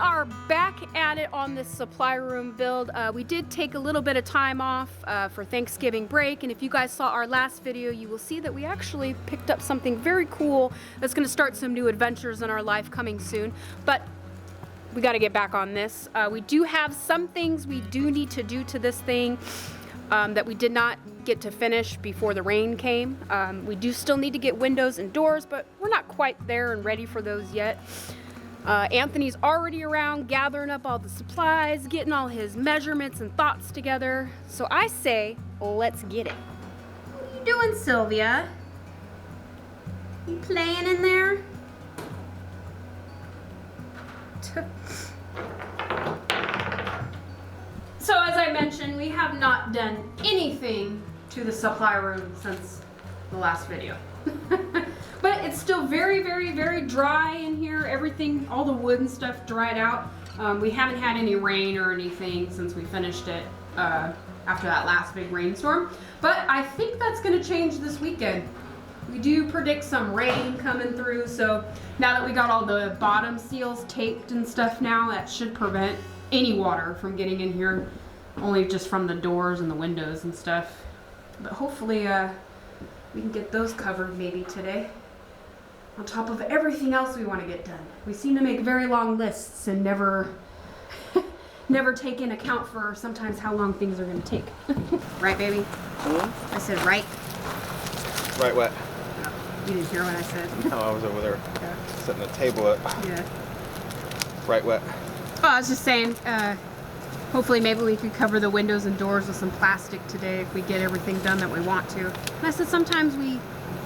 are back at it on this supply room build. We did take a little bit of time off for Thanksgiving break, and if you guys saw our last video, you will see that we actually picked up something very cool that's going to start some new adventures in our life coming soon. But we got to get back on this. We do have some things we do need to do to this thing that we did not get to finish before the rain came. We do still need to get windows and doors, but we're not quite there and ready for those yet. Anthony's already around gathering up all the supplies, getting all his measurements and thoughts together. So I say, let's get it. What are you doing, Sylvia? You playing in there? So as I mentioned, we have not done anything to the supply room since the last video. But it's still very, very, very dry in here. Everything, all the wood and stuff dried out. We haven't had any rain or anything since we finished it after that last big rainstorm. But I think that's gonna change this weekend. We do predict some rain coming through, so now that we got all the bottom seals taped and stuff now, that should prevent any water from getting in here, only just from the doors and the windows and stuff. But hopefully we can get those covered maybe today, on top of everything else we want to get done. We seem to make very long lists and never take in account for sometimes how long things are going to take. Right, baby? Hmm? I said right. Right what? You didn't hear what I said. No, I was over there setting the table up. Yeah. Right what? Oh, I was just saying, hopefully maybe we could cover the windows and doors with some plastic today if we get everything done that we want to. And I said sometimes we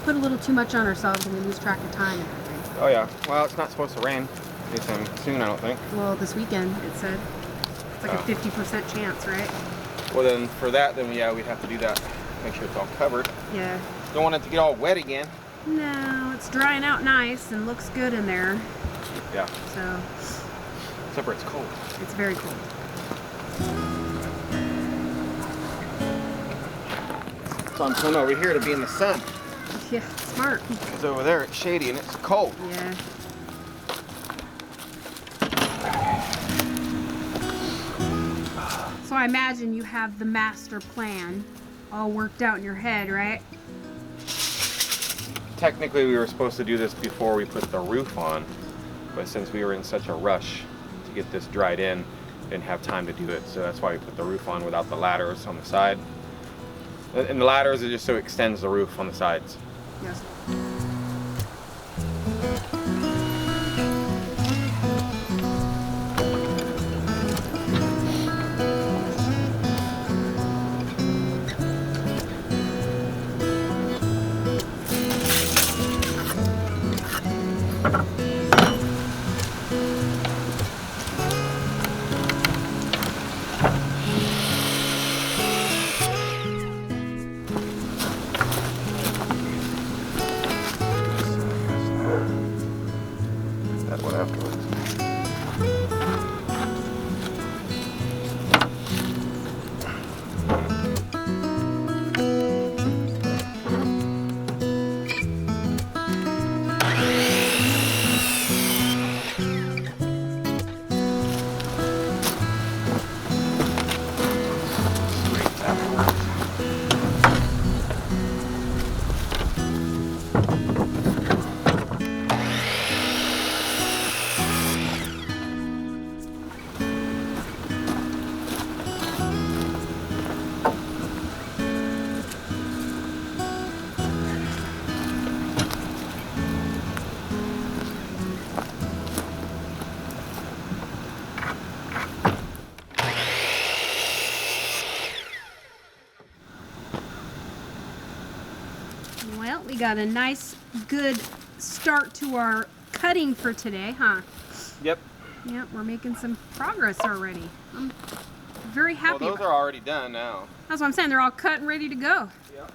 put a little too much on ourselves and we lose track of time and everything. Oh yeah. Well, it's not supposed to rain anytime soon, I don't think. Well, this weekend it said. It's like a 50% chance, right? Well then, for that, then yeah, we'd have to do that. Make sure it's all covered. Yeah. Don't want it to get all wet again. No, it's drying out nice and looks good in there. Yeah. So. Except for it's cold. It's very cold. So I'm coming over here to be in the sun. Yeah, smart. Because over there it's shady and it's cold. Yeah. So I imagine you have the master plan all worked out in your head, right? Technically we were supposed to do this before we put the roof on, but since we were in such a rush to get this dried in, didn't have time to do it, so that's why we put the roof on without the ladders on the side. And the ladders are just so it extends the roof on the sides. Yes. That one afterwards. Well, we got a nice, good start to our cutting for today, huh? Yep. Yep, we're making some progress already. I'm very happy. Well, those are already done now. That's what I'm saying. They're all cut and ready to go. Yep.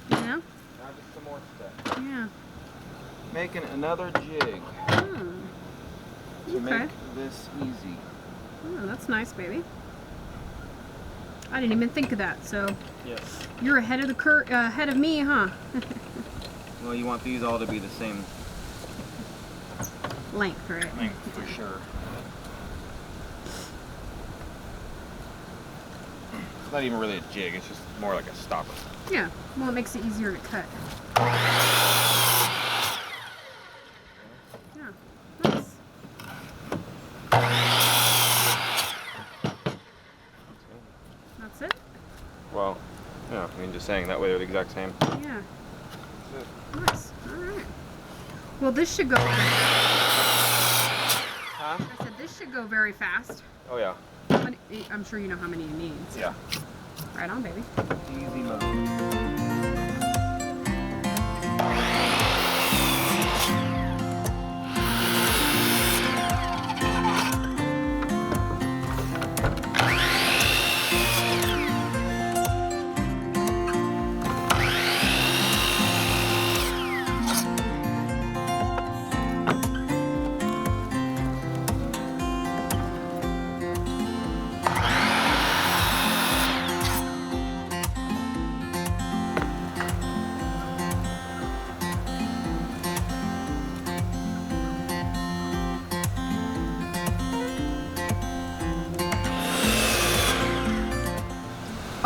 You know? Now just some more stuff. Yeah. Making another jig to make this easy. Oh, that's nice, baby. I didn't even think of that. So Yes. you're ahead of the ahead of me, huh? Well, you want these all to be the same Length, right? length for sure. not even really a jig, it's just more like a stopper. Yeah, well, it makes it easier to cut. Yeah, nice. That's it? Well, yeah, I mean, just saying that way they're the exact same. Yeah. Nice. All right. Well, this should go. Huh? I said this should go very fast. Oh yeah. But I'm sure you know how many you need. So. Yeah. Right on, baby. Easy mode.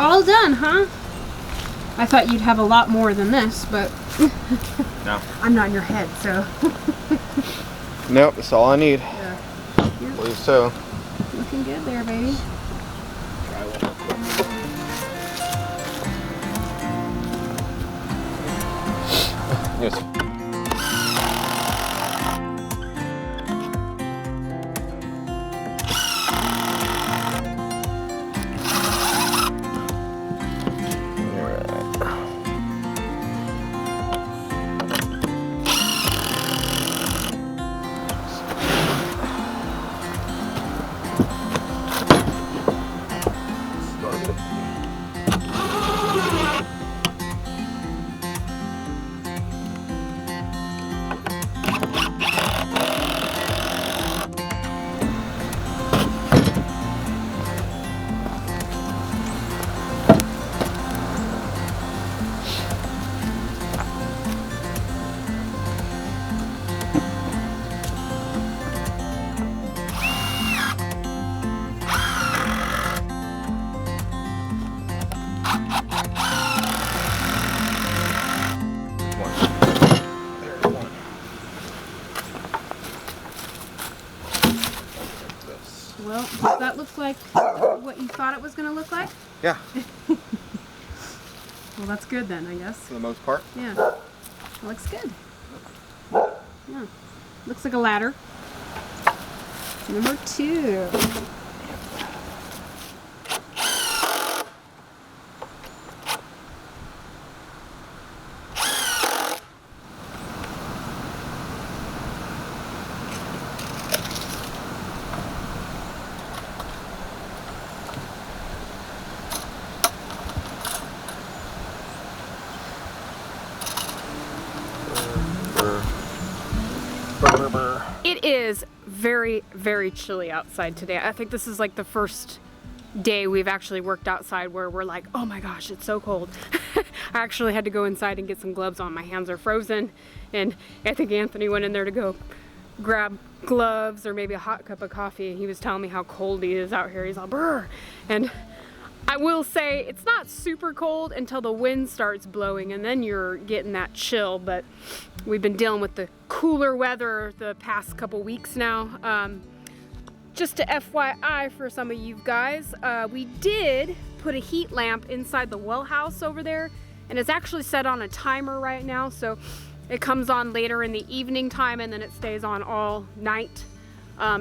All done, huh? I thought you'd have a lot more than this, but No. I'm not in your head, so. Nope, that's all I need. Yeah. I believe so. Looking good there, baby. Try one more. Yes. Well, does that look like what you thought it was going to look like? Yeah, Well, that's good then, I guess. for the most part. Yeah. That looks good. Yeah. Looks like a ladder. Number 2. It is very, very chilly outside today. I think this is like the first day we've actually worked outside where we're like, oh my gosh, it's so cold. I actually had to go inside and get some gloves on. My hands are frozen. And I think Anthony went in there to go grab gloves or maybe a hot cup of coffee. He was telling me how cold he is out here. He's all brr. And I will say it's not super cold until the wind starts blowing and then you're getting that chill, but we've been dealing with the cooler weather the past couple weeks now. Just to FYI for some of you guys, we did put a heat lamp inside the well house over there, and it's actually set on a timer right now, so it comes on later in the evening time and then it stays on all night.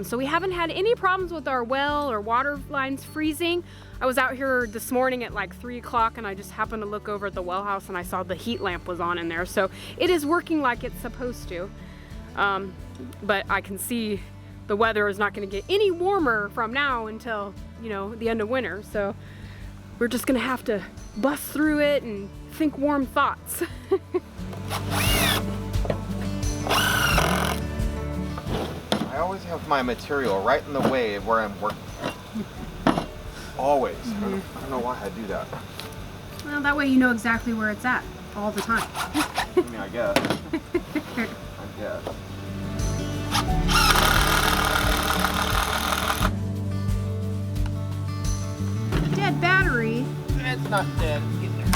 So we haven't had any problems with our well or water lines freezing. I was out here this morning at like 3 o'clock and I just happened to look over at the well house and I saw the heat lamp was on in there. So it is working like it's supposed to. But I can see the weather is not going to get any warmer from now until, you know, the end of winter. So we're just going to have to bust through it and think warm thoughts. I always have my material right in the way of where I'm working. Always. I don't know why I do that. Well, that way you know exactly where it's at all the time. I mean, I guess. I guess. Dead battery. not dead. Get there.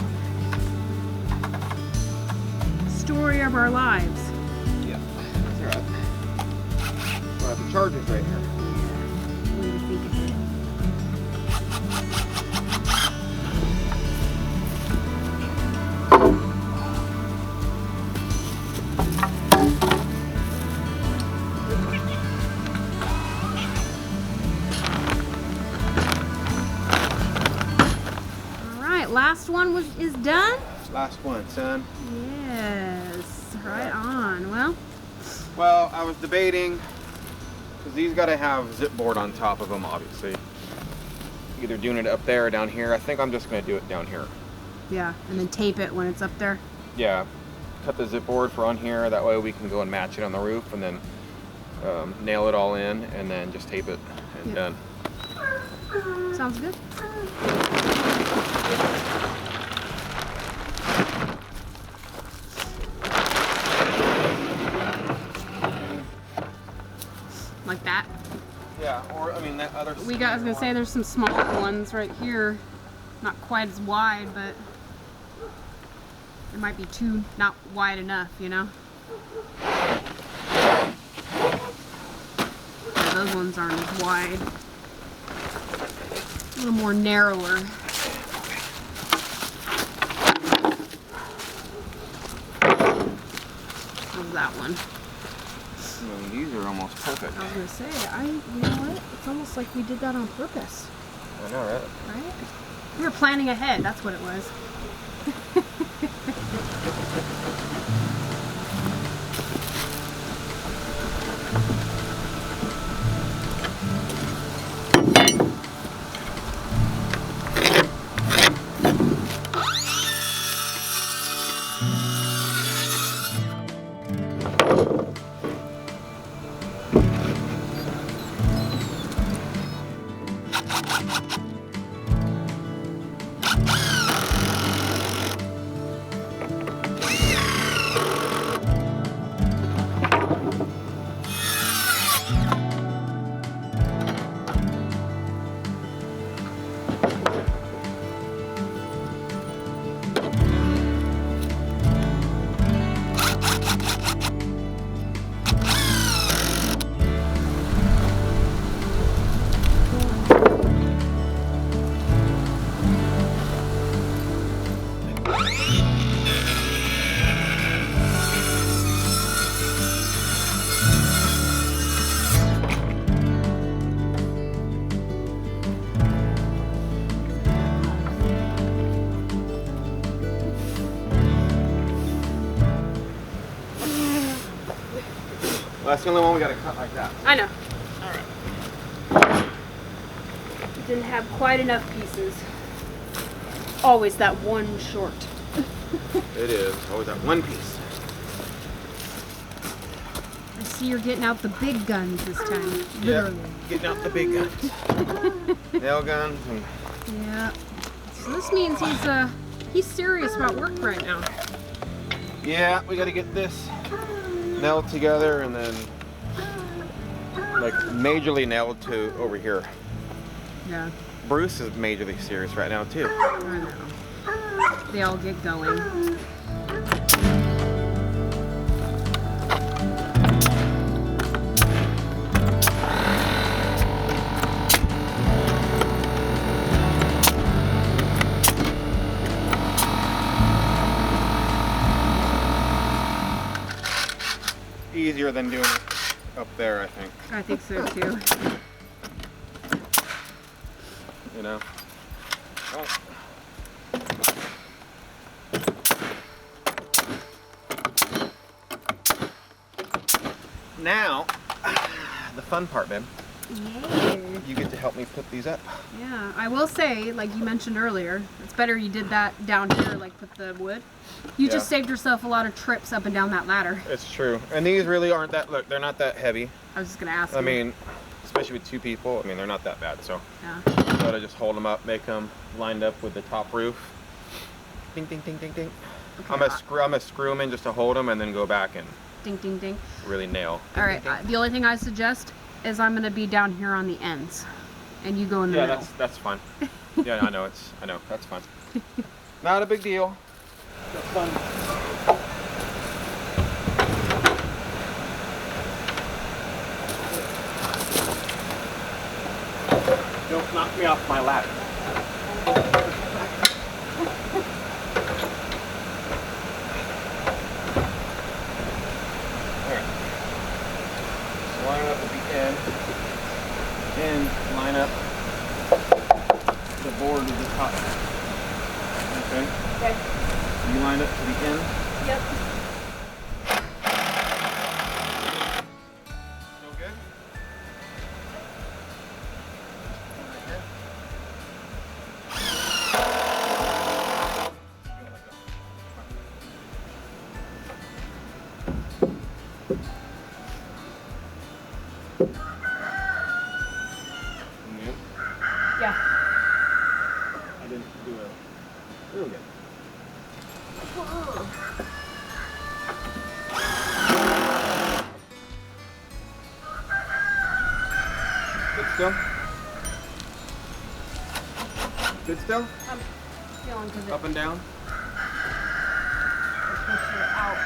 Story of our lives. Yeah, that's alright. Well, the charger's right here. What do you think it is? Last one is done? Last one, son. Yes, right on. Well, I was debating, because these got to have zip board on top of them, obviously. Either doing it up there or down here. I think I'm just going to do it down here. Yeah, and then tape it when it's up there. Yeah, cut the zip board for on here. That way we can go and match it on the roof and then nail it all in and then just tape it and done. Sounds good. Like that? Yeah, or I mean that other. I was gonna say there's some smaller ones right here, not quite as wide, but there might be two not wide enough, you know? Yeah, those ones aren't as wide. A little more narrower. How's that one? I mean, these are almost perfect. I was gonna say, you know what? It's almost like we did that on purpose. I know, right? Right? We were planning ahead, that's what it was. That's the only one we got to cut like that. I know. Alright. Didn't have quite enough pieces. Always that one short. It is. Always that one piece. I see you're getting out the big guns this time. Literally. Yep. Getting out the big guns. Nail guns. And yeah. So this means he's serious about work right now. yeah, we got to get this nailed together and then like majorly nailed to over here. Yeah. Bruce is majorly serious right now too. I know. They all get going. Easier than doing it up there, I think. I think so too. You know? Oh. Now, the fun part, babe. Yeah. You get to help me put these up. Yeah, I will say, like you mentioned earlier, it's better you did that down here, like with the wood. You just saved yourself a lot of trips up and down that ladder. It's true. And these really aren't that, look, they're not that heavy. I was just going to ask I mean, especially with two people, I mean, they're not that bad. So, yeah. so I just hold them up, make them lined up with the top roof. Ding, ding, ding, ding, ding. Okay. I'm gonna screw them in just to hold them and then go back and Ding, ding, ding. really nail. All right, the only thing I suggest is I'm going to be down here on the ends. And you go in the middle. Yeah, that's fine. Yeah, I know, that's fine. Not a big deal. That's fun. Don't knock me off my ladder. Alright. So line up at the end. And line up the board to the top. Okay? Okay. You line up to the end. Yep. Still good? Right here. Yeah. I didn't do it. Real good. Good still? Good still? I'm feeling because Up and down? push it out.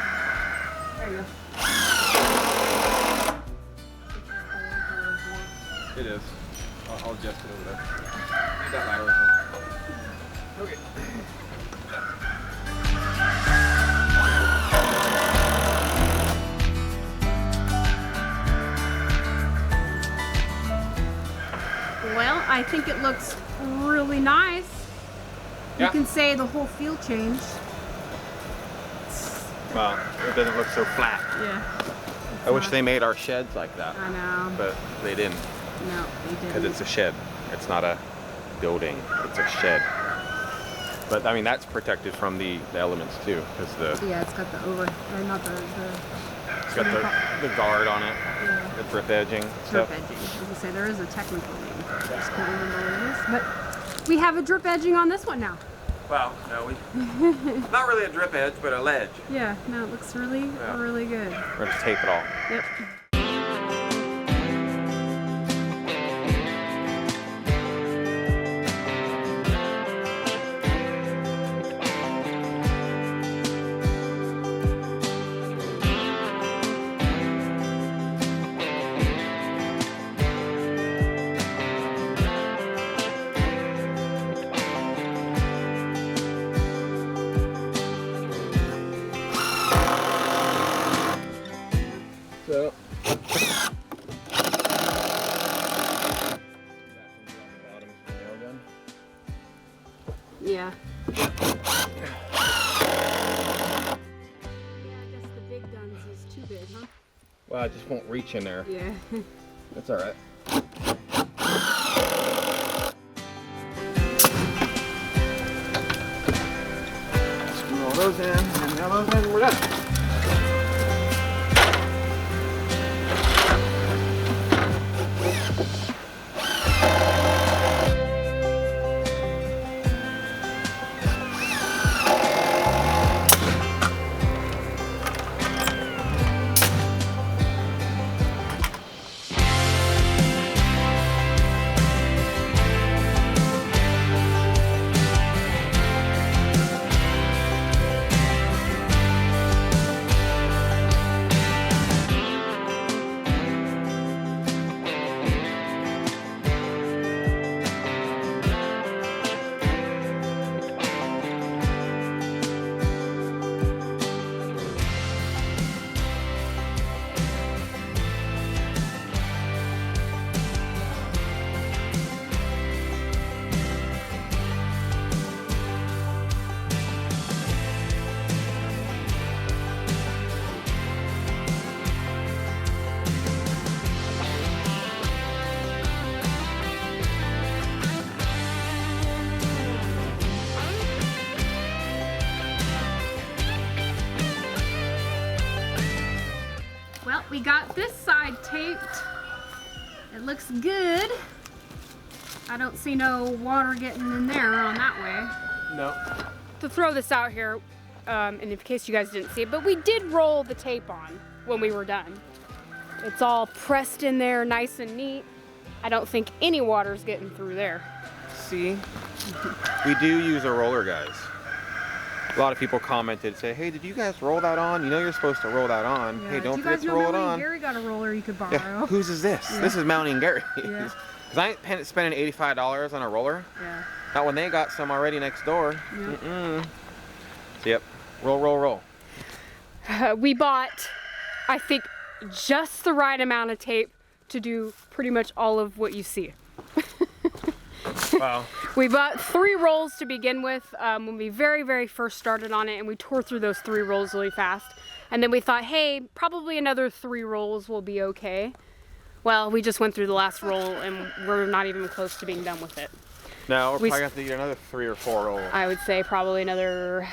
There you go. It is. I'll adjust it over there. Need that ladder or something. Okay. Well, I think it looks really nice. Yeah. You can say the whole feel changed. Well, it doesn't look so flat. Yeah. I wish they made our sheds like that, I know. but they didn't, No, they because didn't. it's a shed. It's not a building. It's a shed. But I mean, that's protected from the elements too, because Yeah, it's got the over, or not the it's got the guard on it, yeah. the drip edging Drip stuff. edging. As I say, there is a technical name. I just can't remember what it is. But we have a drip edging on this one now. Well, no, not really a drip edge, but a ledge. Yeah, no, it looks really, Yeah. really good. We're gonna just tape it all. Yep. So. Yeah. Yeah, I guess the big guns is too big, huh? Well, I just won't reach in there. Yeah. That's all right. Screw all those in, and now those in, we're done. Well, we got this side taped. It looks good. I don't see no water getting in there on that way. No. To throw this out here, and in case you guys didn't see it, but we did roll the tape on when we were done. It's all pressed in there nice and neat. I don't think any water's getting through there. see, we do use a roller, guys. A lot of people commented, say, hey, did you guys roll that on? You know you're supposed to roll that on. Yeah. Hey, don't you forget guys to know roll it Melanie on. Gary got a roller you could borrow. Yeah. Whose is this? Yeah. This is Melanie and Gary. Yeah. Because I ain't spending $85 on a roller. Yeah. Not when they got some already next door. Yep. So, yep. Roll, roll, roll. We bought, I think, just the right amount of tape to do pretty much all of what you see. Wow. We bought 3 rolls to begin with when we very first started on it, and we tore through those 3 rolls really fast. And then we thought, hey, probably another 3 rolls will be okay. Well, we just went through the last roll and we're not even close to being done with it. Now we're probably going to have to get another 3 or 4 rolls. I would say probably another,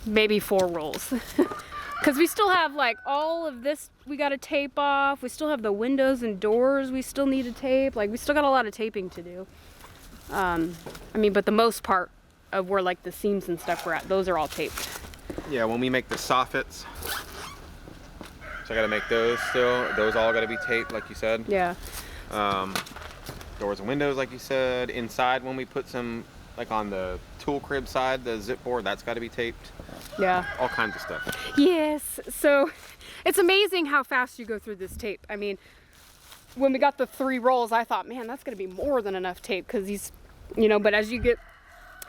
maybe 4 rolls. Because we still have like all of this we got to tape off. We still have the windows and doors we still need to tape. Like we still got a lot of taping to do. I mean, but the most part of where like the seams and stuff were at, those are all taped. Yeah, when we make the soffits, so I got to make those still. Those all got to be taped, like you said. Yeah. Doors and windows, like you said. Inside, when we put some, like on the tool crib side, the zip board, that's got to be taped. Yeah. All kinds of stuff. Yes. So it's amazing how fast you go through this tape. I mean, when we got the 3 rolls, I thought, man, that's going to be more than enough tape because these, you know, but as you get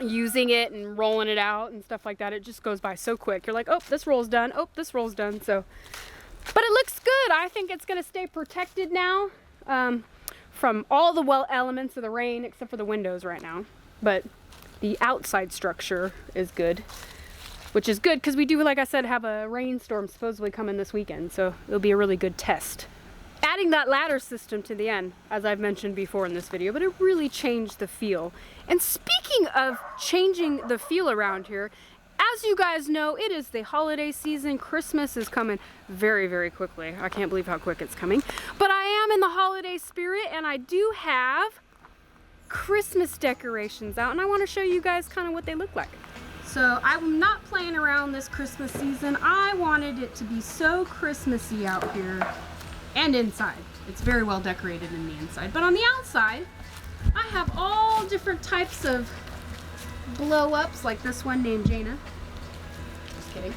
using it and rolling it out and stuff like that, it just goes by so quick. You're like, oh, this roll's done. Oh, this roll's done. So, but it looks good. I think it's going to stay protected now from all the elements of the rain except for the windows right now. But the outside structure is good. Which is good because we do, like I said, have a rainstorm supposedly coming this weekend, so it'll be a really good test. Adding that ladder system to the end, as I've mentioned before in this video, but it really changed the feel. And speaking of changing the feel around here, as you guys know, it is the holiday season. Christmas is coming very quickly. I can't believe how quick it's coming. But I am in the holiday spirit, and I do have Christmas decorations out, and I want to show you guys kind of what they look like. So I'm not playing around this Christmas season. I wanted it to be so Christmassy out here and inside. It's very well decorated in the inside. But on the outside, I have all different types of blow-ups, like this one named Jaina. Just kidding.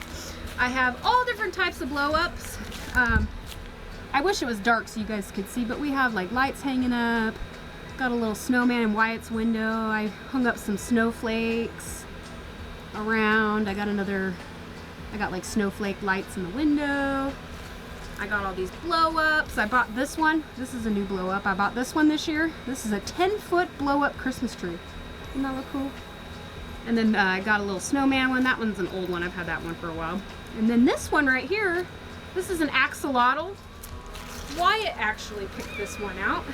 I have all different types of blow-ups. I wish it was dark so you guys could see, but we have like lights hanging up. Got a little snowman in Wyatt's window. I hung up some snowflakes around. I got like snowflake lights in the window. I got all these blow-ups. I bought this one. This is a new blow-up. I bought this one this year. This is a 10-foot blow-up Christmas tree. Doesn't that look cool? And then I got a little snowman one. That one's an old one. I've had that one for a while. And then this one right here, this is an axolotl. Wyatt actually picked this one out.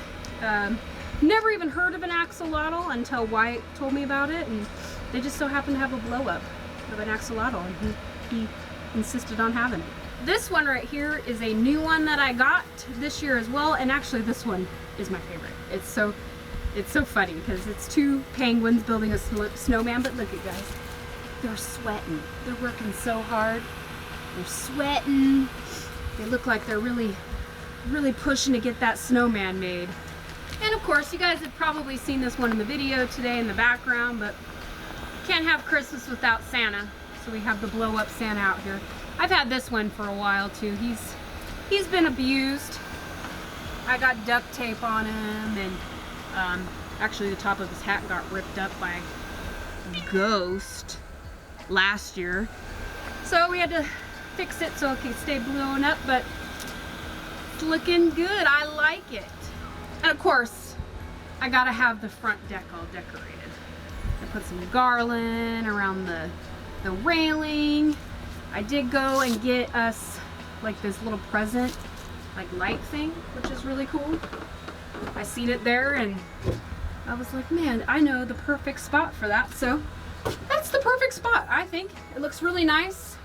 Never even heard of an axolotl until Wyatt told me about it, and they just so happen to have a blow-up of an axolotl, and he insisted on having it. This one right here is a new one that I got this year as well, and actually this one is my favorite. It's so funny because it's 2 penguins building a snowman, but look at guys, they're sweating. They're working so hard. They're sweating. They look like they're really pushing to get that snowman made. And of course, you guys have probably seen this one in the video today in the background, but can't have Christmas without Santa. So we have the blow-up Santa out here. I've had this one for a while too. He's been abused. I got duct tape on him, and actually the top of his hat got ripped up by a ghost last year. So we had to fix it so it could stay blown up, but it's looking good. I like it. And of course, I gotta have the front deck all decorated. I put some garland around the railing. I did go and get us like this little present, like light thing, which is really cool. I seen it there and I was like, man, I know the perfect spot for that. So that's the perfect spot, I think. It looks really nice.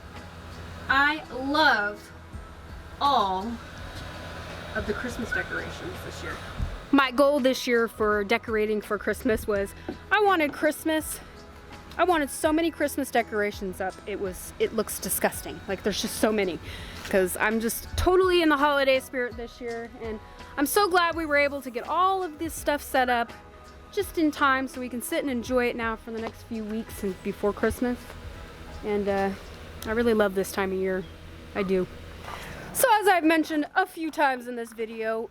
I love all of the Christmas decorations this year. My goal this year for decorating for Christmas was I wanted so many Christmas decorations up. It looks disgusting. Like there's just so many because I'm just totally in the holiday spirit this year, and I'm so glad we were able to get all of this stuff set up just in time so we can sit and enjoy it now for the next few weeks and before Christmas. And I really love this time of year. I do. So as I've mentioned a few times in this video,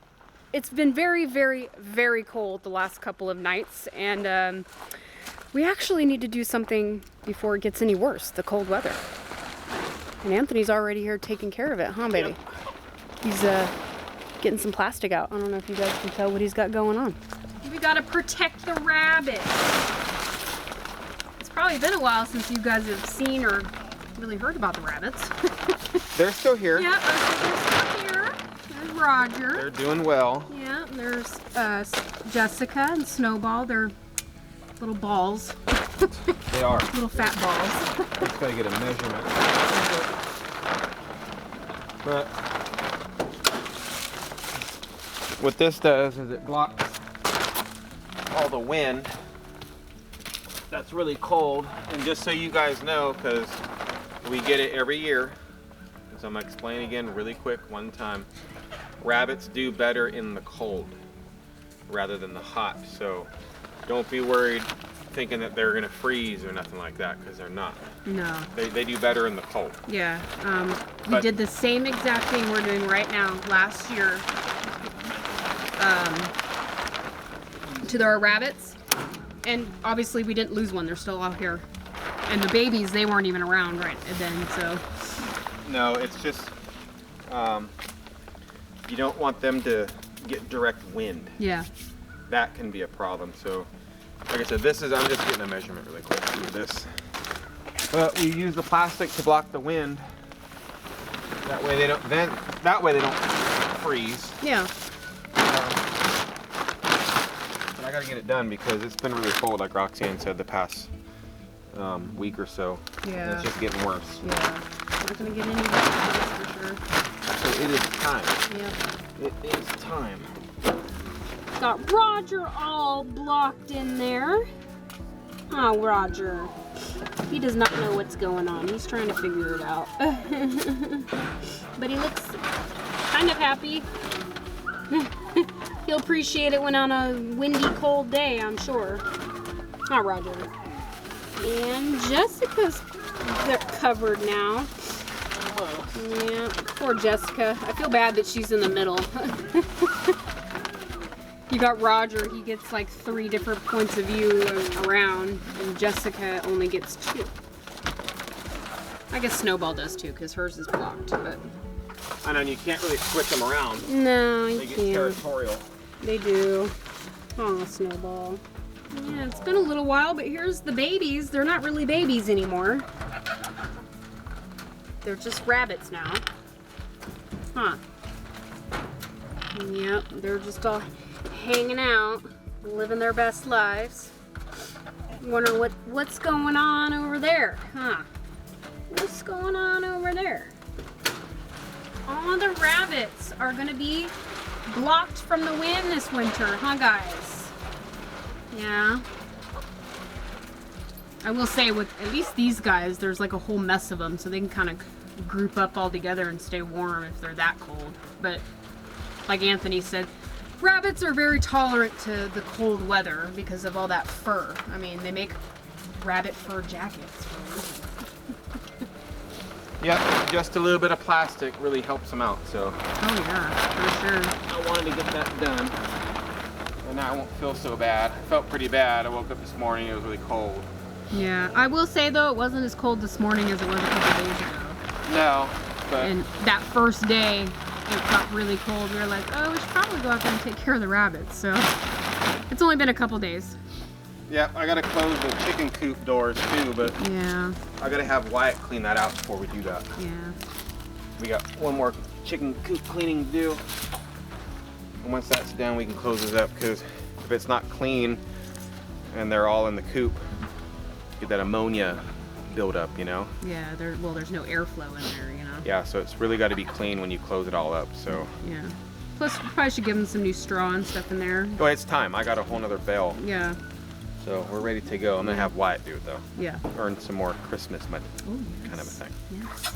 it's been very, very, very cold the last couple of nights, and we actually need to do something before it gets any worse, the cold weather. And Anthony's already here taking care of it, huh, baby? Yep. He's getting some plastic out. I don't know if you guys can tell what he's got going on. We gotta protect the rabbits. It's probably been a while since you guys have seen or really heard about the rabbits. They're still here. Yeah, they're still here. There's Roger. They're doing well. Yeah, there's Jessica and Snowball. They're little balls. They are. Little fat balls. Just gotta get a measurement. But what this does is it blocks all the wind that's really cold. And just so you guys know, because we get it every year, so I'm gonna explain again really quick one time. Rabbits do better in the cold rather than the hot, so don't be worried thinking that they're gonna freeze or nothing like that, because they're not. No. They do better in the cold. Yeah. We did the same exact thing we're doing right now last year to our rabbits, and obviously we didn't lose one. They're still out here, and the babies, they weren't even around right then. So no, it's just you don't want them to get direct wind. yeah. That can be a problem. So like I said, I'm just getting a measurement really quick for this. But we use the plastic to block the wind. That way they don't freeze. Yeah. But I gotta get it done because it's been really cold, like Roxanne said, the past week or so. Yeah. And it's just getting worse. Yeah. Not gonna get any better, for sure. So it is time. Yeah. It is time. Got Roger all blocked in there. Oh, Roger. He does not know what's going on. He's trying to figure it out. But he looks kind of happy. He'll appreciate it when on a windy, cold day, I'm sure. Oh, Roger. And Jessica's covered now. Yeah, poor Jessica. I feel bad that she's in the middle. You got Roger, he gets like 3 different points of view around, and Jessica only gets 2. I guess Snowball does too, because hers is blocked, but... I know, you can't really switch them around. No, you They get can't. territorial. They do. Oh, Snowball. Yeah, it's been a little while, but here's the babies. They're not really babies anymore. They're just rabbits now. Huh. Yep, they're just all hanging out, living their best lives. Wonder what's going on over there, huh? What's going on over there? All the rabbits are gonna be blocked from the wind this winter, huh, guys? Yeah. I will say with at least these guys, there's like a whole mess of them, so they can kind of group up all together and stay warm if they're that cold. But like Anthony said, rabbits are very tolerant to the cold weather because of all that fur. I mean, they make rabbit fur jackets. Yep, just a little bit of plastic really helps them out, so. Oh yeah, for sure. I wanted to get that done. And now I won't feel so bad. I felt pretty bad. I woke up this morning, it was really cold. Yeah, I will say though, it wasn't as cold this morning as it was a couple days ago. No, but And that first day, it got really cold. We were like, oh, we should probably go out there and take care of the rabbits. So it's only been a couple days. yeah, I gotta close the chicken coop doors too, but Yeah, I gotta have Wyatt clean that out before we do that. yeah. We got one more chicken coop cleaning to do. And once that's done, we can close this up, because if it's not clean and they're all in the coop, get that ammonia buildup, you know? Yeah, there's no airflow in there, you know? Yeah, so it's really got to be clean when you close it all up, so. Yeah. Plus, we probably should give them some new straw and stuff in there. Oh, it's time. I got a whole nother bale, Yeah, so we're ready to go. I'm gonna have Wyatt do it though. yeah. Earn some more Christmas money, Oh, kind of a thing. Yes.